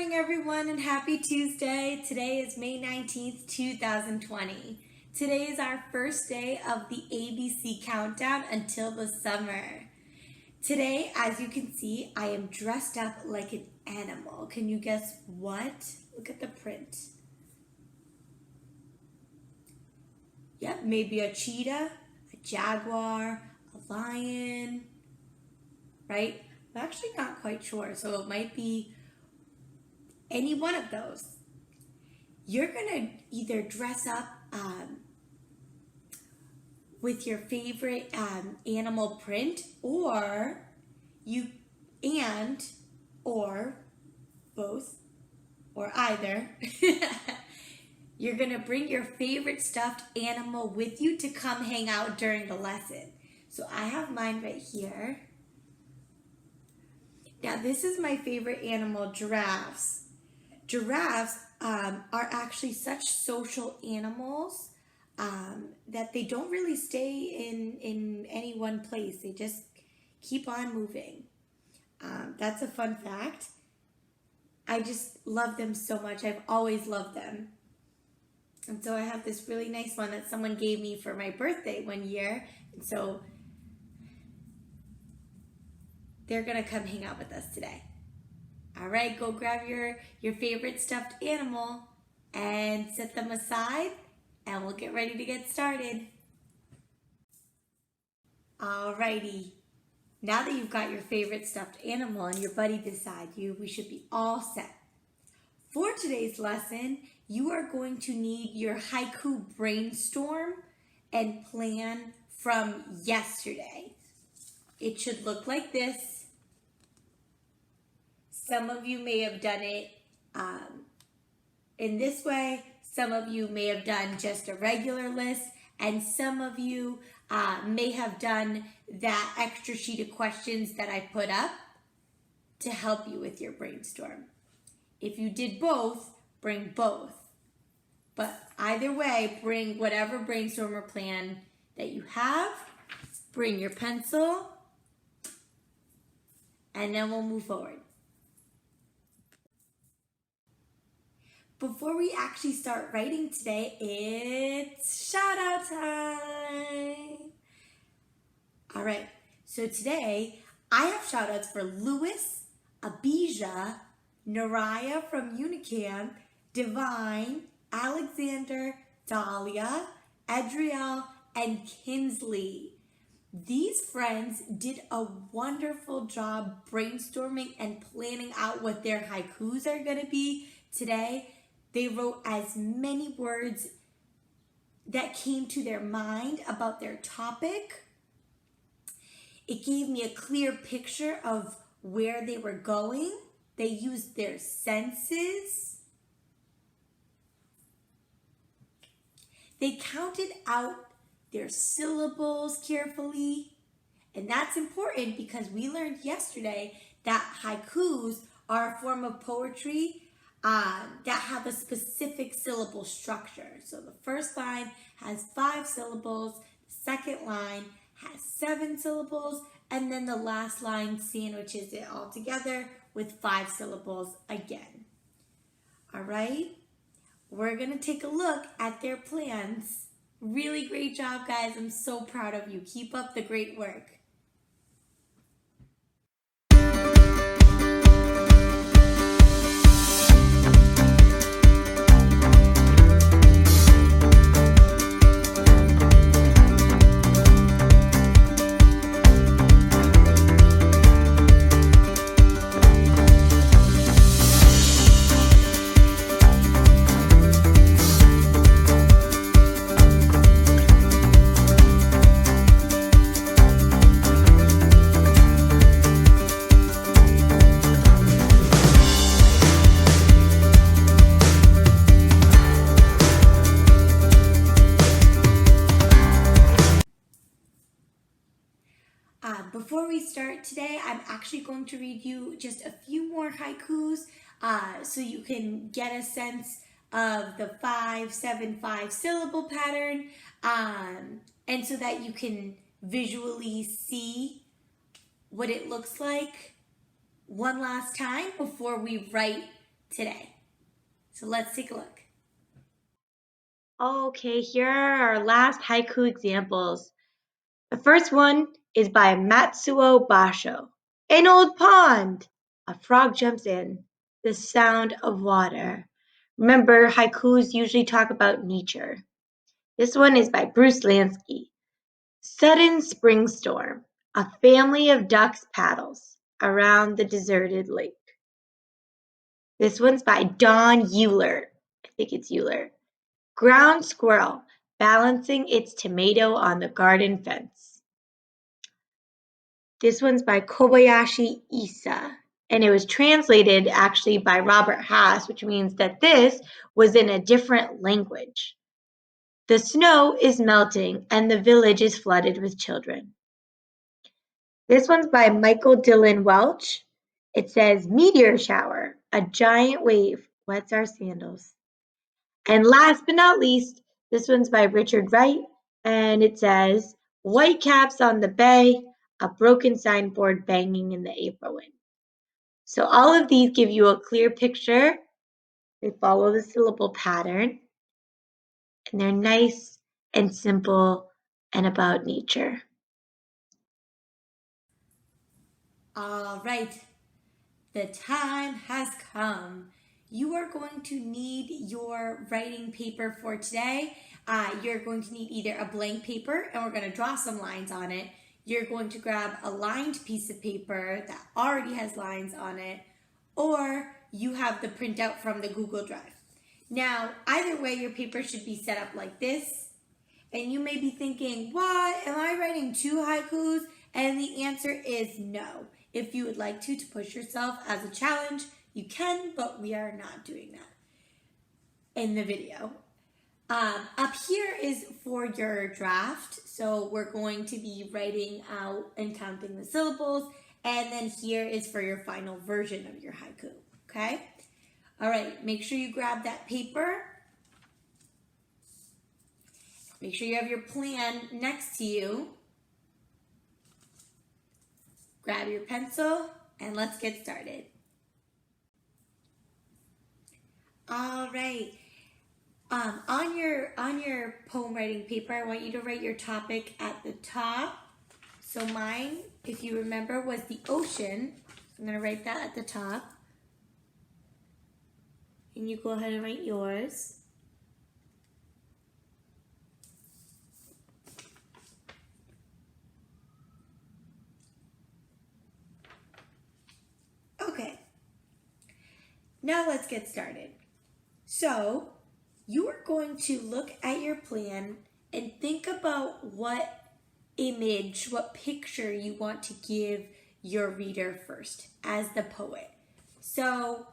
morning, everyone, and happy Tuesday. Today is May 19th, 2020. Today is our first day of the ABC countdown until the summer. Today, as you can see, I am dressed up like an animal. Can you guess what? Look at the print. Yep, maybe a cheetah, a jaguar, a lion, right? I'm actually not quite sure, so it might be any one of those. You're gonna either dress up with your favorite animal print, or both, or either. You're gonna bring your favorite stuffed animal with you to come hang out during the lesson. So I have mine right here. Now this is my favorite animal, giraffes. Giraffes are actually such social animals that they don't really stay in any one place. They just keep on moving. That's a fun fact. I just love them so much. I've always loved them. And so I have this really nice one that someone gave me for my birthday one year. And so they're gonna come hang out with us today. All right, go grab your favorite stuffed animal and set them aside, and we'll get ready to get started. Alrighty, now that you've got your favorite stuffed animal and your buddy beside you, we should be all set. For today's lesson, you are going to need your haiku brainstorm and plan from yesterday. It should look like this. Some of you may have done it in this way. Some of you may have done just a regular list. And some of you may have done that extra sheet of questions that I put up to help you with your brainstorm. If you did both, bring both. But either way, bring whatever brainstorm or plan that you have. Bring your pencil. And then we'll move forward. Before we actually start writing today, it's shout out time. All right, so today I have shout outs for Lewis, Abijah, Naraya from Unicamp, Divine, Alexander, Dahlia, Adriel, and Kinsley. These friends did a wonderful job brainstorming and planning out what their haikus are going to be today. They wrote as many words that came to their mind about their topic. It gave me a clear picture of where they were going. They used their senses. They counted out their syllables carefully. And that's important because we learned yesterday that haikus are a form of poetry that have a specific syllable structure. So the first line has 5 syllables, the second line has 7 syllables, and then the last line sandwiches it all together with 5 syllables again. All right, we're gonna take a look at their plans. Really great job, guys. I'm so proud of you. Keep up the great work. Before we start today, I'm actually going to read you just a few more haikus so you can get a sense of the 5-7-5 syllable pattern and so that you can visually see what it looks like one last time before we write today. So let's take a look. Okay, here are our last haiku examples. The first one is by Matsuo Basho. An old pond! A frog jumps in. The sound of water. Remember, haikus usually talk about nature. This one is by Bruce Lansky. Sudden spring storm. A family of ducks paddles around the deserted lake. This one's by Don Euler. I think it's Euler. Ground squirrel balancing its tomato on the garden fence. This one's by Kobayashi Isa, and it was translated actually by Robert Hass, which means that this was in a different language. The snow is melting and the village is flooded with children. This one's by Michael Dillon Welch. It says, meteor shower, a giant wave wets our sandals. And last but not least, this one's by Richard Wright, and it says, white caps on the bay, a broken signboard banging in the April wind. So all of these give you a clear picture. They follow the syllable pattern, and they're nice and simple and about nature. All right, the time has come. You are going to need your writing paper for today. You're going to need either a blank paper, and we're going to draw some lines on it. You're going to grab a lined piece of paper that already has lines on it, or you have the printout from the Google Drive. Now, either way, your paper should be set up like this. And you may be thinking, why am I writing 2 haikus? And the answer is no. If you would like to push yourself as a challenge, you can, but we are not doing that in the video. Up here is for your draft. So we're going to be writing out and counting the syllables. And then here is for your final version of your haiku, okay? All right, make sure you grab that paper. Make sure you have your plan next to you. Grab your pencil and let's get started. All right. On your poem writing paper, I want you to write your topic at the top. So mine, if you remember, was the ocean. I'm going to write that at the top. And you go ahead and write yours. Okay. Now let's get started. So you are going to look at your plan and think about what image, what picture you want to give your reader first as the poet. So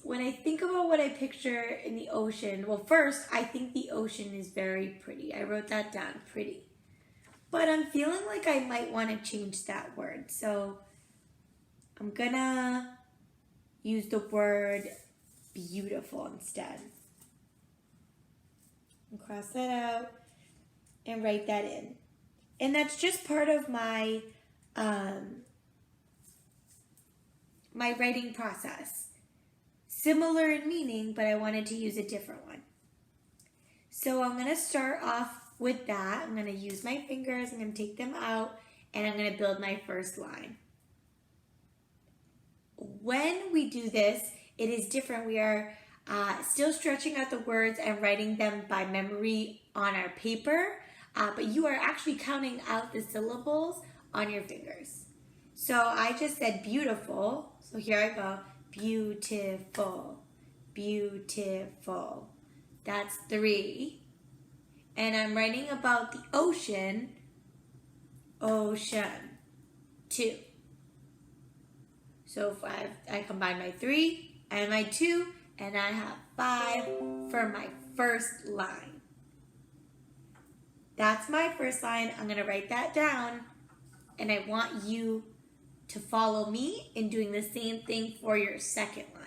when I think about what I picture in the ocean, well, first, I think the ocean is very pretty. I wrote that down, pretty. But I'm feeling like I might want to change that word. So I'm gonna use the word beautiful instead. And cross that out and write that in. And that's just part of my my writing process. Similar in meaning, but I wanted to use a different one. So I'm going to start off with that. I'm going to use my fingers, I'm going to take them out, and I'm going to build my first line. When we do this, it is different. We are still stretching out the words and writing them by memory on our paper, but you are actually counting out the syllables on your fingers. So I just said beautiful, so here I go, beautiful, beautiful. That's 3. And I'm writing about the ocean, ocean, 2. So if I combine my 3 and my 2, and I have 5 for my first line. That's my first line. I'm going to write that down, and I want you to follow me in doing the same thing for your second line.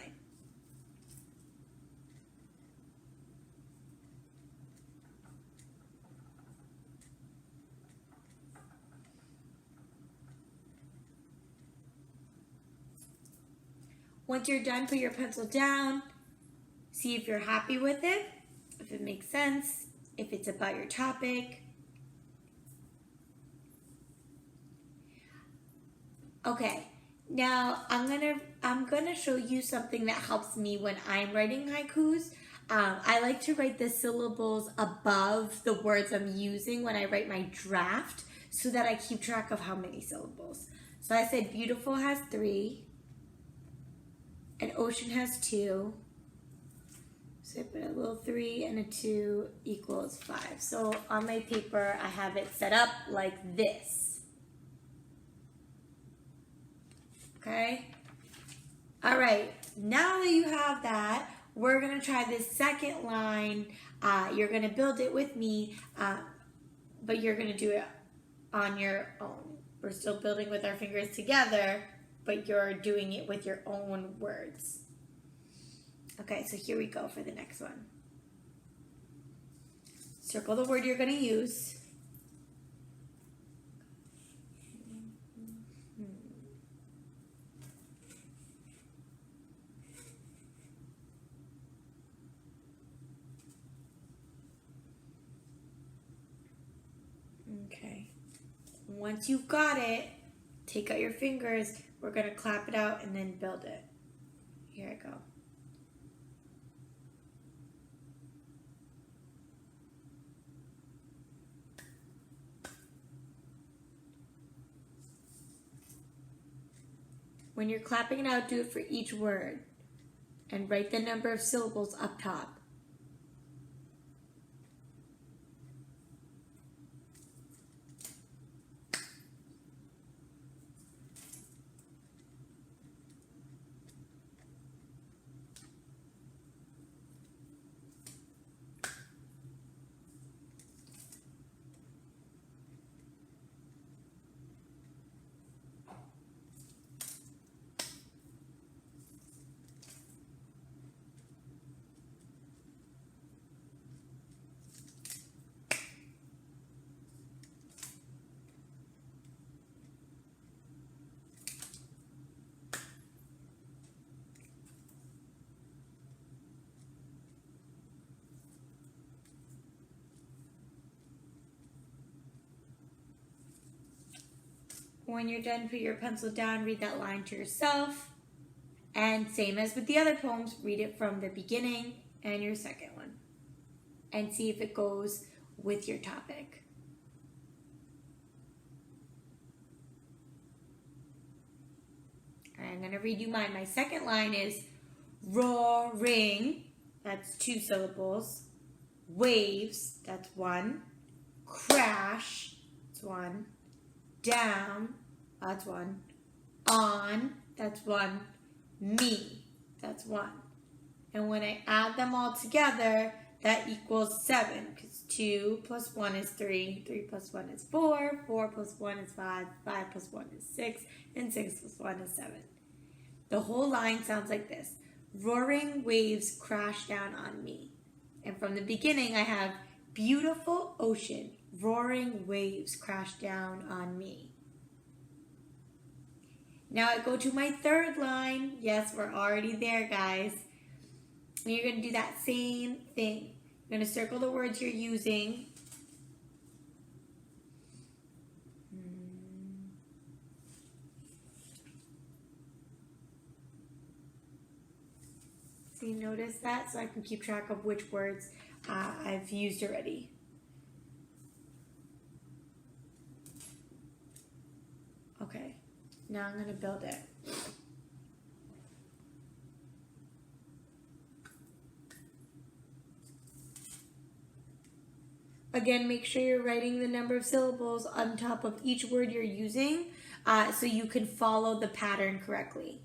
Once you're done, put your pencil down. See if you're happy with it, if it makes sense, if it's about your topic. Okay, now I'm gonna show you something that helps me when I'm writing haikus. I like to write the syllables above the words I'm using when I write my draft so that I keep track of how many syllables. So I said beautiful has 3, and ocean has 2. So I put a little 3 and a 2 equals 5. So on my paper, I have it set up like this. Okay? All right, now that you have that, we're gonna try this second line. You're gonna build it with me, but you're gonna do it on your own. We're still building with our fingers together, but you're doing it with your own words. Okay, so here we go for the next one. Circle the word you're gonna use. Okay. Once you've got it, take out your fingers. We're gonna clap it out and then build it. Here I go. When you're clapping it out, do it for each word and write the number of syllables up top. When you're done, put your pencil down, read that line to yourself. And same as with the other poems, read it from the beginning and your second one. And see if it goes with your topic. I'm going to read you mine. My second line is roaring, that's 2 syllables. Waves, that's 1. Crash, that's 1. Down, that's 1. On, that's 1. Me, that's 1. And when I add them all together, that equals 7, because 2 plus 1 is 3, 3 plus 1 is 4, 4 plus 1 is 5, 5 plus 1 is 6, and 6 plus 1 is 7. The whole line sounds like this. Roaring waves crash down on me. And from the beginning, I have beautiful ocean, roaring waves crash down on me. Now I go to my third line. Yes, we're already there, guys. And you're going to do that same thing. You're going to circle the words you're using. See, notice that so I can keep track of which words I've used already. Okay, now I'm going to build it. Again, make sure you're writing the number of syllables on top of each word you're using so you can follow the pattern correctly.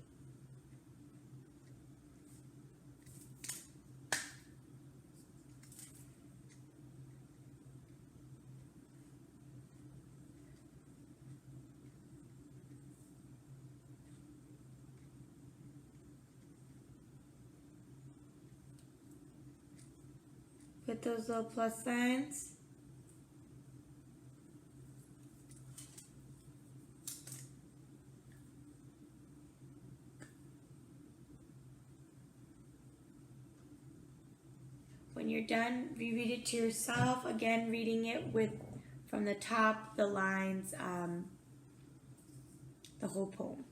Put those little plus signs. when you're done, reread it to yourself. Again, reading it with from the top, the lines, the whole poem.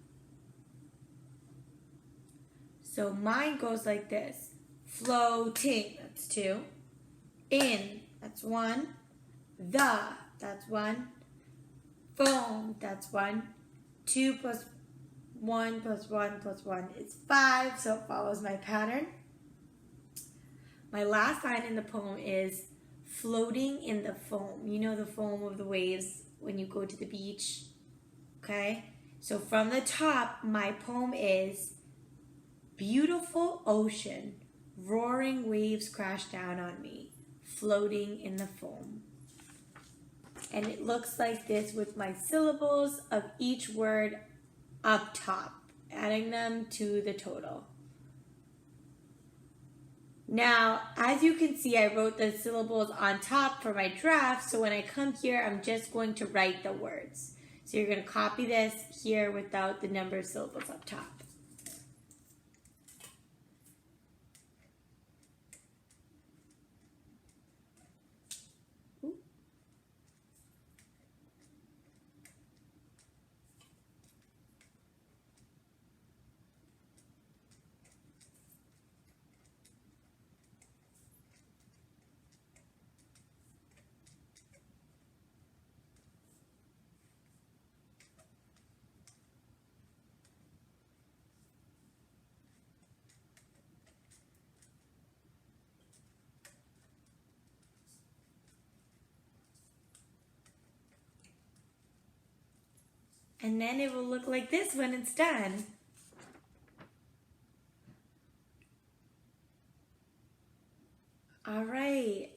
So mine goes like this. Floating, that's 2. In, that's 1. The, that's 1. Foam, that's 1. 2 plus 1 plus 1 plus 1 is 5, so it follows my pattern. My last line in the poem is floating in the foam. You know the foam of the waves when you go to the beach? Okay? So from the top, my poem is beautiful ocean, roaring waves crash down on me, floating in the foam. And it looks like this with my syllables of each word up top, adding them to the total. Now, as you can see, I wrote the syllables on top for my draft, so when I come here, I'm just going to write the words. So you're going to copy this here without the number of syllables up top. And then it will look like this when it's done. All right.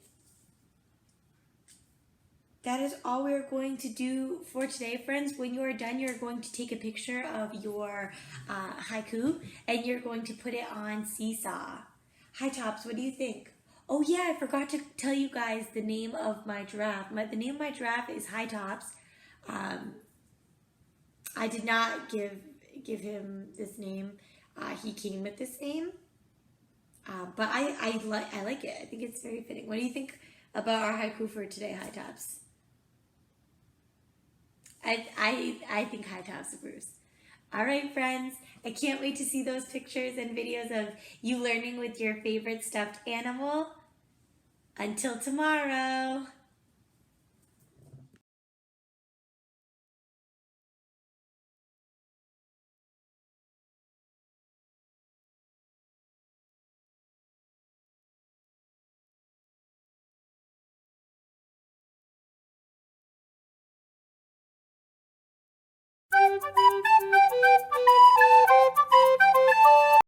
That is all we're going to do for today, friends. When you are done, you're going to take a picture of your haiku and you're going to put it on Seesaw. Hi, Tops, what do you think? Oh yeah, I forgot to tell you guys the name of my giraffe. The name of my giraffe is Hi Tops. I did not give him this name. He came with this name, but I like it. I think it's very fitting. What do you think about our haiku for today, Hi Tops? I think Hi Tops approves. All right, friends. I can't wait to see those pictures and videos of you learning with your favorite stuffed animal. Until tomorrow.